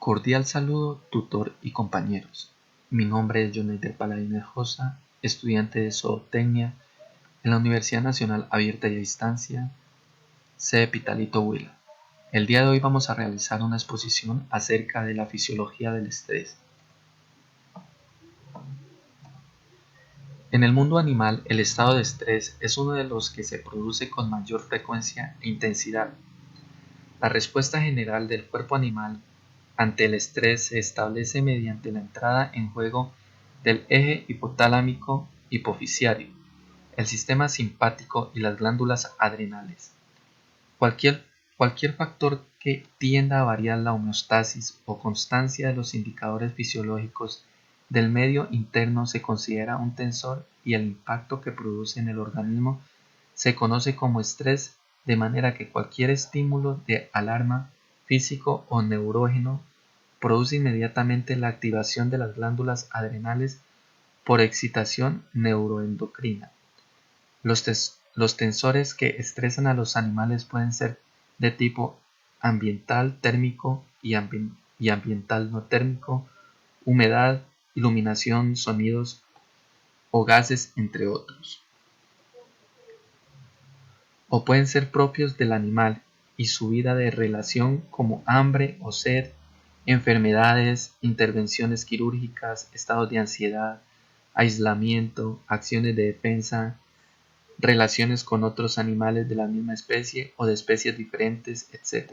Cordial saludo, tutor y compañeros. Mi nombre es Joneider Paladines Josa, estudiante de Zootecnia en la Universidad Nacional Abierta y a Distancia, sede Pitalito Huila. El día de hoy vamos a realizar una exposición acerca de la fisiología del estrés. En el mundo animal, el estado de estrés es uno de los que se produce con mayor frecuencia e intensidad. La respuesta general del cuerpo animal ante el estrés se establece mediante la entrada en juego del eje hipotálámico hipofisiario, el sistema simpático y las glándulas adrenales. Cualquier factor que tienda a variar la homeostasis o constancia de los indicadores fisiológicos del medio interno se considera un tensor y el impacto que produce en el organismo se conoce como estrés, de manera que cualquier estímulo de alarma físico o neurógeno produce inmediatamente la activación de las glándulas adrenales por excitación neuroendocrina. Los tensores que estresan a los animales pueden ser de tipo ambiental, térmico y ambiental no térmico, humedad, iluminación, sonidos o gases, entre otros. O pueden ser propios del animal y su vida de relación, como hambre o sed, enfermedades, intervenciones quirúrgicas, estados de ansiedad, aislamiento, acciones de defensa, relaciones con otros animales de la misma especie o de especies diferentes, etc.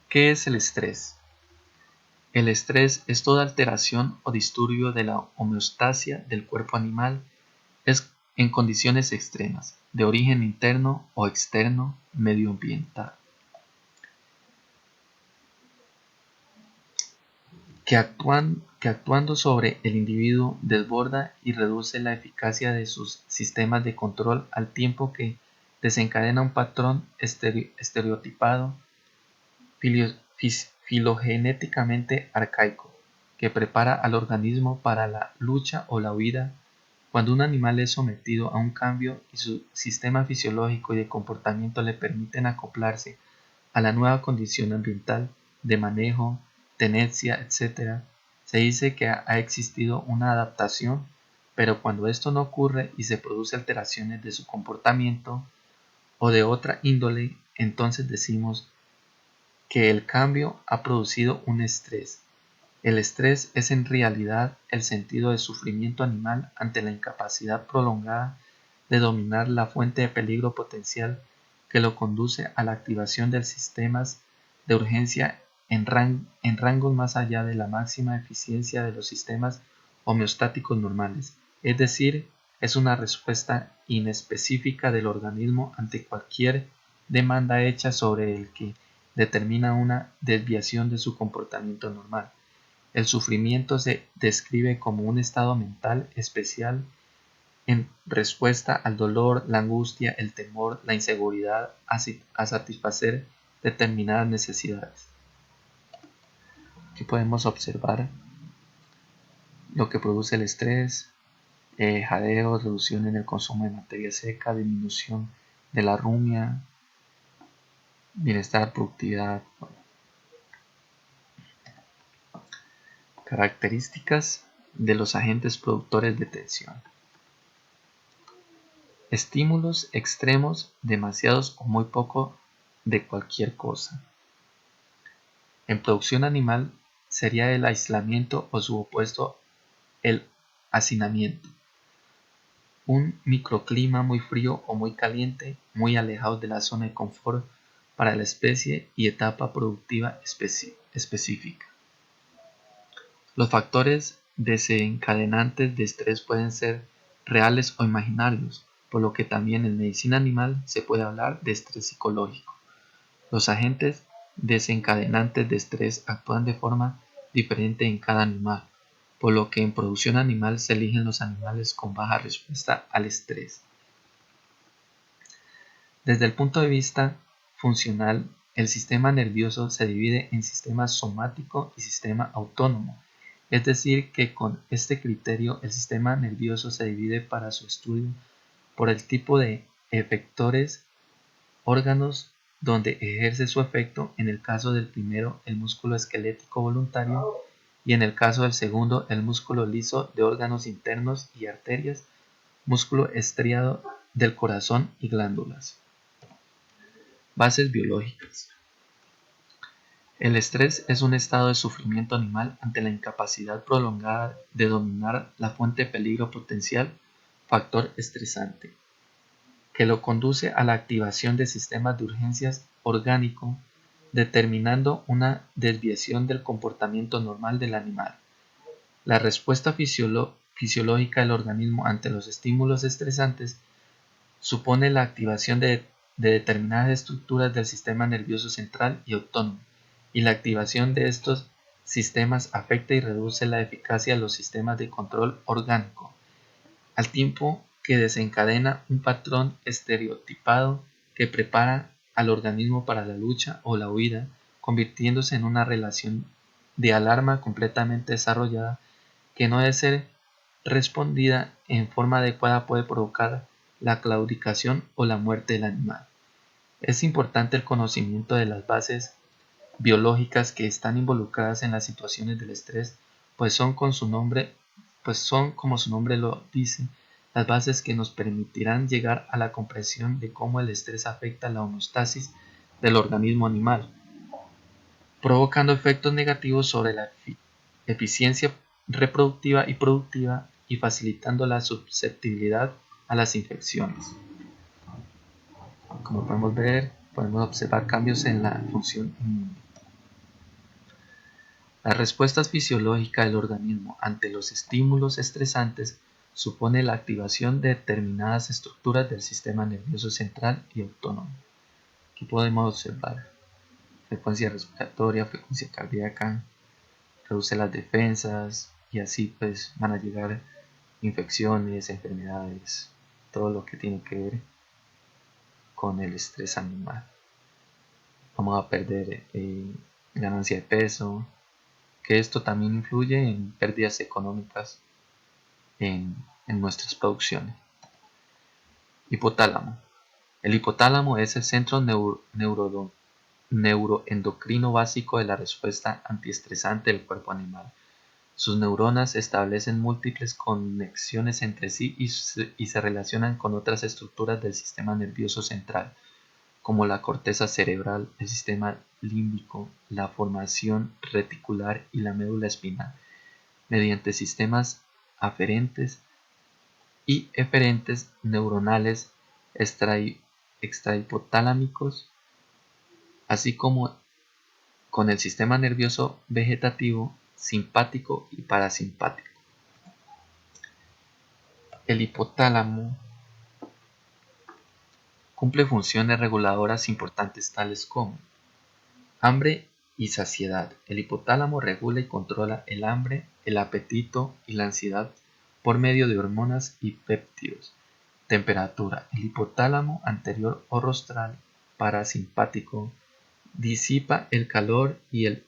¿Qué es el estrés? El estrés es toda alteración o disturbio de la homeostasia del cuerpo animal en condiciones extremas, de origen interno o externo, medioambiental, que actuando sobre el individuo desborda y reduce la eficacia de sus sistemas de control al tiempo que desencadena un patrón estereotipado filogenéticamente arcaico, que prepara al organismo para la lucha o la huida. Cuando un animal es sometido a un cambio y su sistema fisiológico y de comportamiento le permiten acoplarse a la nueva condición ambiental de manejo, tenencia, etc., se dice que ha existido una adaptación, pero cuando esto no ocurre y se produce alteraciones de su comportamiento o de otra índole, entonces decimos que el cambio ha producido un estrés. El estrés es en realidad el sentido de sufrimiento animal ante la incapacidad prolongada de dominar la fuente de peligro potencial que lo conduce a la activación de sistemas de urgencia en rangos más allá de la máxima eficiencia de los sistemas homeostáticos normales. Es decir, es una respuesta inespecífica del organismo ante cualquier demanda hecha sobre el que determina una desviación de su comportamiento normal. El sufrimiento se describe como un estado mental especial en respuesta al dolor, la angustia, el temor, la inseguridad a satisfacer determinadas necesidades. Aquí podemos observar lo que produce el estrés, jadeo, reducción en el consumo de materia seca, disminución de la rumia, bienestar, productividad. Características de los agentes productores de tensión. Estímulos extremos, demasiados o muy poco de cualquier cosa. En producción animal sería el aislamiento o su opuesto, el hacinamiento. Un microclima muy frío o muy caliente, muy alejado de la zona de confort para la especie y etapa productiva específica. Los factores desencadenantes de estrés pueden ser reales o imaginarios, por lo que también en medicina animal se puede hablar de estrés psicológico. Los agentes desencadenantes de estrés actúan de forma diferente en cada animal, por lo que en producción animal se eligen los animales con baja respuesta al estrés. Desde el punto de vista funcional, el sistema nervioso se divide en sistema somático y sistema autónomo, es decir, que con este criterio el sistema nervioso se divide para su estudio por el tipo de efectores, órganos donde ejerce su efecto en el caso del primero el músculo esquelético voluntario y en el caso del segundo el músculo liso de órganos internos y arterias, músculo estriado del corazón y glándulas. Bases biológicas. El estrés es un estado de sufrimiento animal ante la incapacidad prolongada de dominar la fuente de peligro potencial, factor estresante, que lo conduce a la activación de sistemas de urgencias orgánico, determinando una desviación del comportamiento normal del animal. La respuesta fisiológica del organismo ante los estímulos estresantes supone la activación de determinadas estructuras del sistema nervioso central y autónomo, y la activación de estos sistemas afecta y reduce la eficacia de los sistemas de control orgánico, al tiempo que desencadena un patrón estereotipado que prepara al organismo para la lucha o la huida, convirtiéndose en una relación de alarma completamente desarrollada que no debe ser respondida en forma adecuada puede provocar la claudicación o la muerte del animal. Es importante el conocimiento de las bases biológicas que están involucradas en las situaciones del estrés, pues son como su nombre lo dice, las bases que nos permitirán llegar a la comprensión de cómo el estrés afecta la homeostasis del organismo animal, provocando efectos negativos sobre la eficiencia reproductiva y productiva y facilitando la susceptibilidad a las infecciones. Como podemos ver, podemos observar cambios en la función inmune. La respuesta fisiológica del organismo ante los estímulos estresantes supone la activación de determinadas estructuras del sistema nervioso central y autónomo. Aquí podemos observar frecuencia respiratoria, frecuencia cardíaca, reduce las defensas y así pues van a llegar infecciones, enfermedades, todo lo que tiene que ver con el estrés animal. Vamos a perder ganancia de peso, que esto también influye en pérdidas económicas en nuestras producciones. Hipotálamo. El hipotálamo es el centro neuroendocrino básico de la respuesta antiestresante del cuerpo animal. Sus neuronas establecen múltiples conexiones entre sí y se relacionan con otras estructuras del sistema nervioso central, como la corteza cerebral, el sistema límbico, la formación reticular y la médula espinal, mediante sistemas aferentes y eferentes neuronales extrahipotalámicos, así como con el sistema nervioso vegetativo, simpático y parasimpático. El hipotálamo cumple funciones reguladoras importantes tales como hambre y saciedad. El hipotálamo regula y controla el hambre, el apetito y la ansiedad por medio de hormonas y péptidos. Temperatura. El hipotálamo anterior o rostral parasimpático disipa el calor y el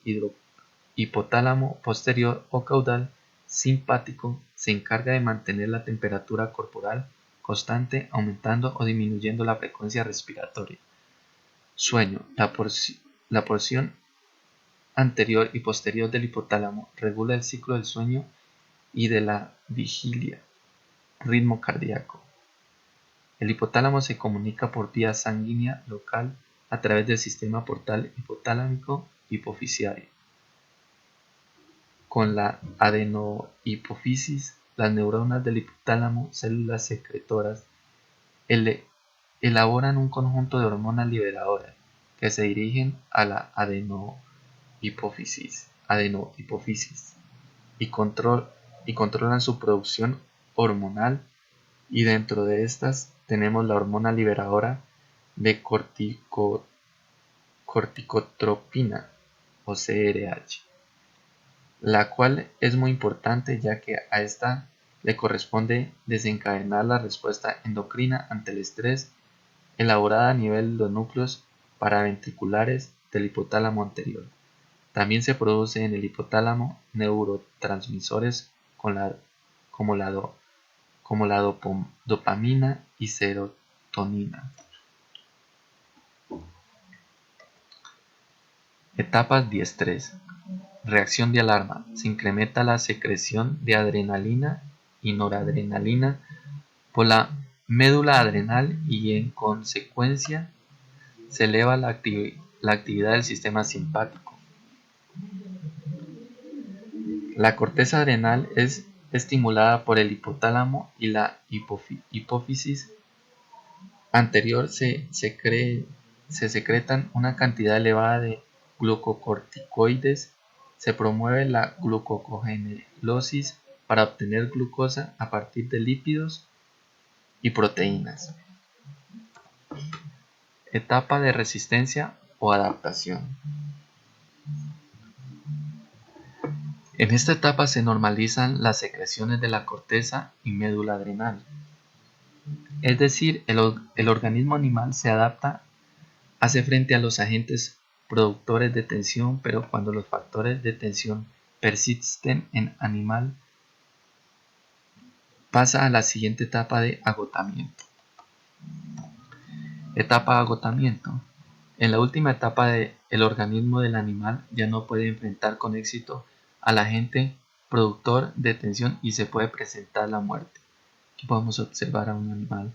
hipotálamo posterior o caudal simpático se encarga de mantener la temperatura corporal constante, aumentando o disminuyendo la frecuencia respiratoria. Sueño. La porción anterior y posterior del hipotálamo regula el ciclo del sueño y de la vigilia, ritmo cardíaco. El hipotálamo se comunica por vía sanguínea local a través del sistema portal hipotalámico hipoficiario. Con la adenohipófisis, las neuronas del hipotálamo, células secretoras, elaboran un conjunto de hormonas liberadoras que se dirigen a la adenohipófisis y controlan su producción hormonal, y dentro de estas tenemos la hormona liberadora de corticotropina o CRH, la cual es muy importante ya que a esta le corresponde desencadenar la respuesta endocrina ante el estrés elaborada a nivel de los núcleos paraventriculares del hipotálamo anterior. También se produce en el hipotálamo neurotransmisores como la dopamina y serotonina. Etapas diestrés. Reacción de alarma. Se incrementa la secreción de adrenalina y noradrenalina por la médula adrenal y en consecuencia se eleva la actividad del sistema simpático. La corteza adrenal es estimulada por el hipotálamo y la hipófisis anterior se secretan una cantidad elevada de glucocorticoides, se promueve la glucogenelosis para obtener glucosa a partir de lípidos y proteínas. Etapa de resistencia o adaptación. En esta etapa se normalizan las secreciones de la corteza y médula adrenal. Es decir, el organismo animal se adapta, hace frente a los agentes productores de tensión, pero cuando los factores de tensión persisten en animal, pasa a la siguiente etapa de agotamiento. Etapa de agotamiento. En la última etapa el organismo del animal ya no puede enfrentar con éxito al agente productor de tensión y se puede presentar la muerte. Aquí podemos observar a un animal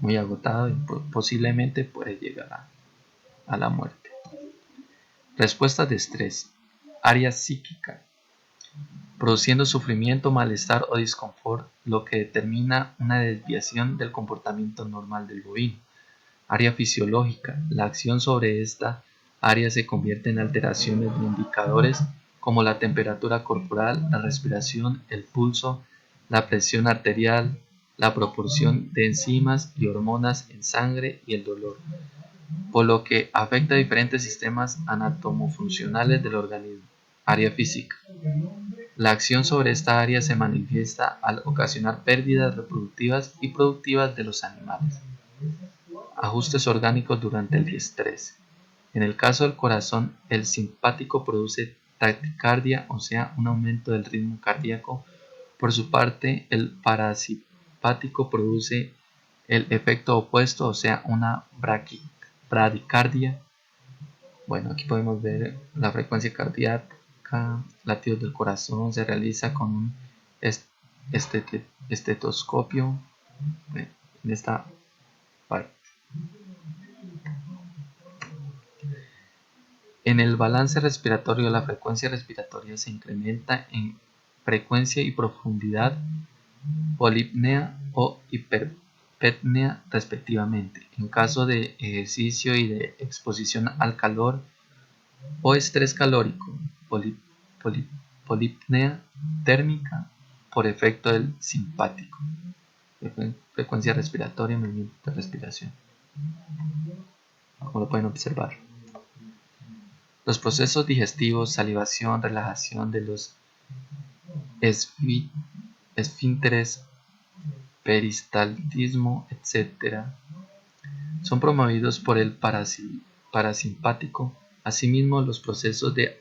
muy agotado y posiblemente puede llegar a la muerte. Respuestas de estrés. Área psíquica. Produciendo sufrimiento, malestar o disconfort, lo que determina una desviación del comportamiento normal del bovino. Área fisiológica. La acción sobre esta área se convierte en alteraciones de indicadores como la temperatura corporal, la respiración, el pulso, la presión arterial, la proporción de enzimas y hormonas en sangre y el dolor, por lo que afecta a diferentes sistemas anatomofuncionales del organismo. Área física. La acción sobre esta área se manifiesta al ocasionar pérdidas reproductivas y productivas de los animales. Ajustes orgánicos durante el estrés. En el caso del corazón, el simpático produce taquicardia, o sea, un aumento del ritmo cardíaco. Por su parte, el parasimpático produce el efecto opuesto, o sea, una bradicardia. Bueno, aquí podemos ver la frecuencia cardíaca, latidos del corazón, se realiza con un estetoscopio en esta parte. En el balance respiratorio, la frecuencia respiratoria se incrementa en frecuencia y profundidad, polipnea o hiperpnea respectivamente. En caso de ejercicio y de exposición al calor o estrés calórico, polipnea térmica por efecto del simpático. Frecuencia respiratoria, movimiento de respiración, como lo pueden observar. Los procesos digestivos, salivación, relajación de los esfínteres, peristaltismo, etc., son promovidos por el parasimpático. Asimismo, los procesos de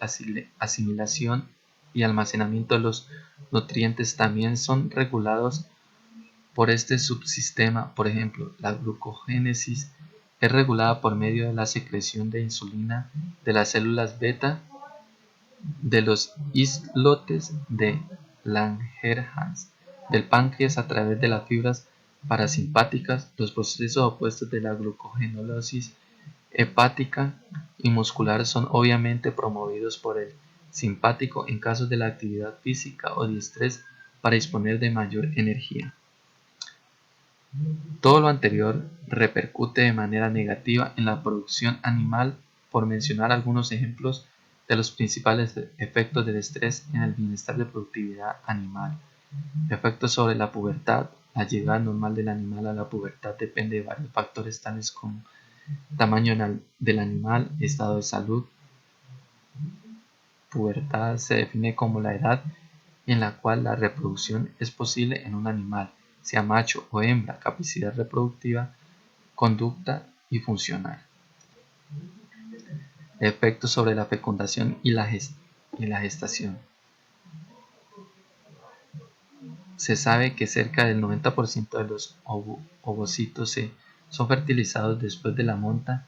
asimilación y almacenamiento de los nutrientes también son regulados por este subsistema. Por ejemplo, la glucogénesis es regulada por medio de la secreción de insulina de las células beta de los islotes de Langerhans del páncreas a través de las fibras parasimpáticas. Los procesos opuestos de la glucogenólisis hepática y muscular son obviamente promovidos por el simpático en casos de la actividad física o de estrés para disponer de mayor energía. Todo lo anterior repercute de manera negativa en la producción animal. Por mencionar algunos ejemplos de los principales efectos del estrés en el bienestar de productividad animal. Efectos sobre la pubertad. La llegada normal del animal a la pubertad depende de varios factores tales como tamaño del animal, estado de salud. Pubertad se define como la edad en la cual la reproducción es posible en un animal, sea macho o hembra, capacidad reproductiva, conducta y funcional. Efectos sobre la fecundación y la gestación. Se sabe que cerca del 90% de los ovocitos son fertilizados después de la monta